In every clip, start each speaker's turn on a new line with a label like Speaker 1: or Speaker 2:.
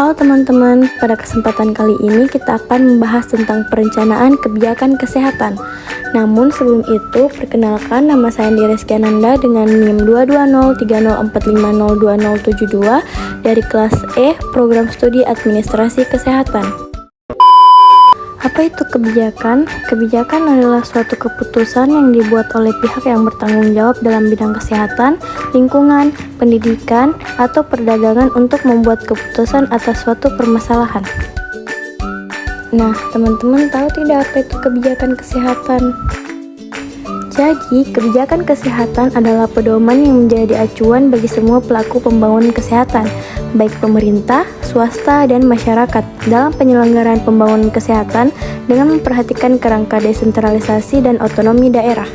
Speaker 1: Halo teman-teman, pada kesempatan kali ini kita akan membahas tentang perencanaan kebijakan kesehatan. Namun sebelum itu, perkenalkan nama saya Andi Reski Ananda dengan NIM 2203045020072 dari kelas E, Program Studi Administrasi Kesehatan. Apa itu kebijakan? Kebijakan adalah suatu keputusan yang dibuat oleh pihak yang bertanggung jawab dalam bidang kesehatan, lingkungan, pendidikan, atau perdagangan untuk membuat keputusan atas suatu permasalahan. Nah, teman-teman tahu tidak apa itu kebijakan kesehatan? Jadi, kebijakan kesehatan adalah pedoman yang menjadi acuan bagi semua pelaku pembangunan kesehatan, baik pemerintah, swasta, dan masyarakat dalam penyelenggaraan pembangunan kesehatan dengan memperhatikan kerangka desentralisasi dan otonomi daerah.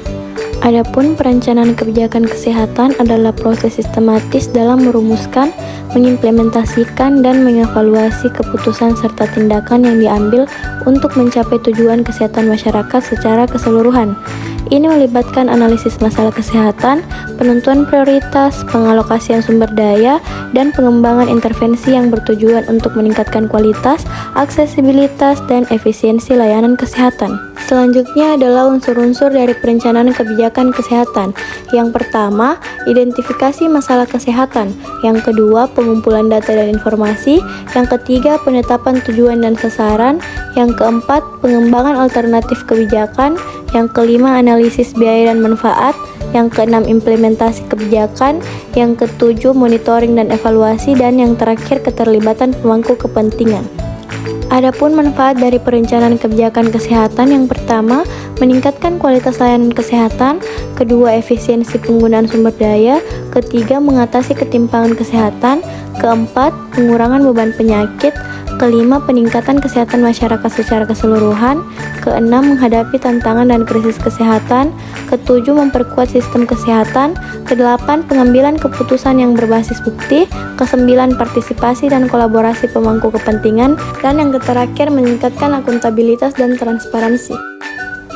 Speaker 1: Adapun perencanaan kebijakan kesehatan adalah proses sistematis dalam merumuskan, mengimplementasikan, dan mengevaluasi keputusan serta tindakan yang diambil untuk mencapai tujuan kesehatan masyarakat secara keseluruhan. Ini melibatkan analisis masalah kesehatan, penentuan prioritas, pengalokasian sumber daya, dan pengembangan intervensi yang bertujuan untuk meningkatkan kualitas, aksesibilitas, dan efisiensi layanan kesehatan. Selanjutnya adalah unsur-unsur dari perencanaan kebijakan kesehatan. Yang pertama, identifikasi masalah kesehatan. Yang kedua, pengumpulan data dan informasi. Yang ketiga, penetapan tujuan dan sasaran. Yang keempat, pengembangan alternatif kebijakan. Yang kelima, analisis biaya dan manfaat. Yang keenam, implementasi kebijakan. Yang ketujuh, monitoring dan evaluasi. Dan yang terakhir, keterlibatan pemangku kepentingan. Adapun manfaat dari perencanaan kebijakan kesehatan, yang pertama, meningkatkan kualitas layanan kesehatan. Kedua, efisiensi penggunaan sumber daya. Ketiga, mengatasi ketimpangan kesehatan. Keempat, pengurangan beban penyakit. Kelima, peningkatan kesehatan masyarakat secara keseluruhan. Keenam, menghadapi tantangan dan krisis kesehatan. Ketujuh, memperkuat sistem kesehatan. Kedelapan, pengambilan keputusan yang berbasis bukti. Kesembilan, partisipasi dan kolaborasi pemangku kepentingan. Dan yang terakhir, meningkatkan akuntabilitas dan transparansi.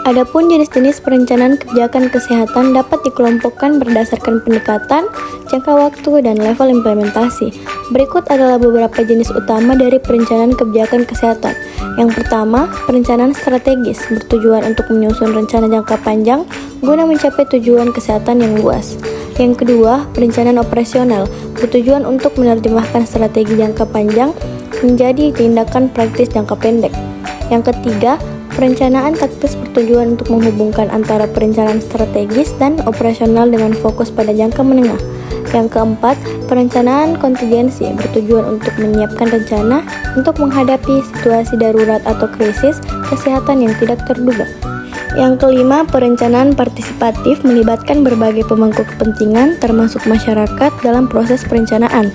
Speaker 1: Adapun jenis-jenis perencanaan kebijakan kesehatan dapat dikelompokkan berdasarkan pendekatan, jangka waktu, dan level implementasi. Berikut adalah beberapa jenis utama dari perencanaan kebijakan kesehatan. Yang pertama, perencanaan strategis bertujuan untuk menyusun rencana jangka panjang guna mencapai tujuan kesehatan yang luas. Yang kedua, perencanaan operasional bertujuan untuk menerjemahkan strategi jangka panjang menjadi tindakan praktis jangka pendek. Yang ketiga, perencanaan taktis bertujuan untuk menghubungkan antara perencanaan strategis dan operasional dengan fokus pada jangka menengah. Yang keempat, perencanaan kontingensi bertujuan untuk menyiapkan rencana untuk menghadapi situasi darurat atau krisis kesehatan yang tidak terduga. Yang kelima, perencanaan partisipatif melibatkan berbagai pemangku kepentingan termasuk masyarakat dalam proses perencanaan.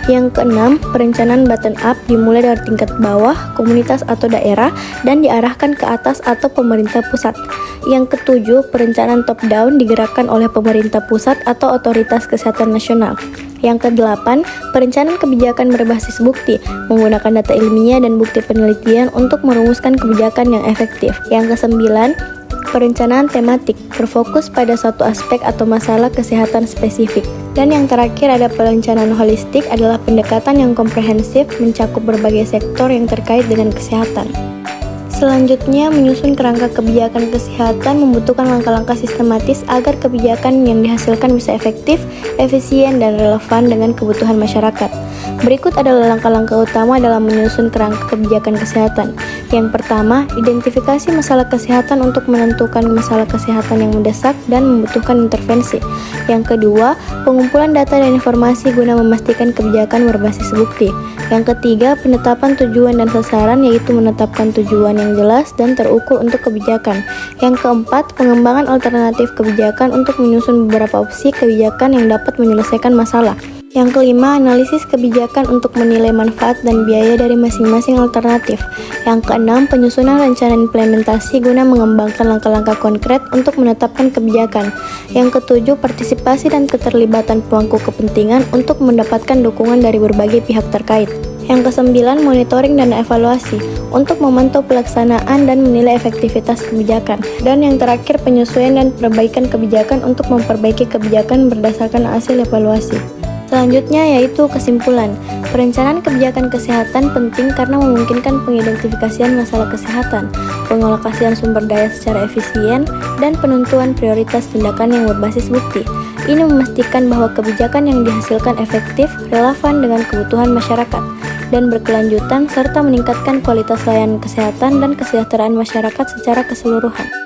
Speaker 1: Yang keenam, perencanaan bottom up dimulai dari tingkat bawah, komunitas atau daerah, dan diarahkan ke atas atau pemerintah pusat. Yang ketujuh, perencanaan top down digerakkan oleh pemerintah pusat atau otoritas kesehatan nasional. Yang kedelapan, perencanaan kebijakan berbasis bukti, menggunakan data ilmiah dan bukti penelitian untuk merumuskan kebijakan yang efektif. Yang kesembilan, perencanaan tematik berfokus pada suatu aspek atau masalah kesehatan spesifik. Dan yang terakhir ada perencanaan holistik adalah pendekatan yang komprehensif mencakup berbagai sektor yang terkait dengan kesehatan. Selanjutnya, menyusun kerangka kebijakan kesehatan membutuhkan langkah-langkah sistematis agar kebijakan yang dihasilkan bisa efektif, efisien, dan relevan dengan kebutuhan masyarakat. Berikut adalah langkah-langkah utama dalam menyusun kerangka kebijakan kesehatan. Yang pertama, identifikasi masalah kesehatan untuk menentukan masalah kesehatan yang mendesak dan membutuhkan intervensi. Yang kedua, pengumpulan data dan informasi guna memastikan kebijakan berbasis bukti. Yang ketiga, penetapan tujuan dan sasaran, yaitu menetapkan tujuan yang jelas dan terukur untuk kebijakan. Yang keempat, pengembangan alternatif kebijakan untuk menyusun beberapa opsi kebijakan yang dapat menyelesaikan masalah. Yang kelima, analisis kebijakan untuk menilai manfaat dan biaya dari masing-masing alternatif. Yang keenam, penyusunan rencana implementasi guna mengembangkan langkah-langkah konkret untuk menetapkan kebijakan. Yang ketujuh, partisipasi dan keterlibatan pemangku kepentingan untuk mendapatkan dukungan dari berbagai pihak terkait. Yang kesembilan, monitoring dan evaluasi untuk memantau pelaksanaan dan menilai efektivitas kebijakan. Dan yang terakhir, penyesuaian dan perbaikan kebijakan untuk memperbaiki kebijakan berdasarkan hasil evaluasi. Selanjutnya yaitu kesimpulan. Perencanaan kebijakan kesehatan penting karena memungkinkan pengidentifikasian masalah kesehatan, pengalokasian sumber daya secara efisien, dan penentuan prioritas tindakan yang berbasis bukti. Ini memastikan bahwa kebijakan yang dihasilkan efektif, relevan dengan kebutuhan masyarakat, dan berkelanjutan serta meningkatkan kualitas layanan kesehatan dan kesejahteraan masyarakat secara keseluruhan.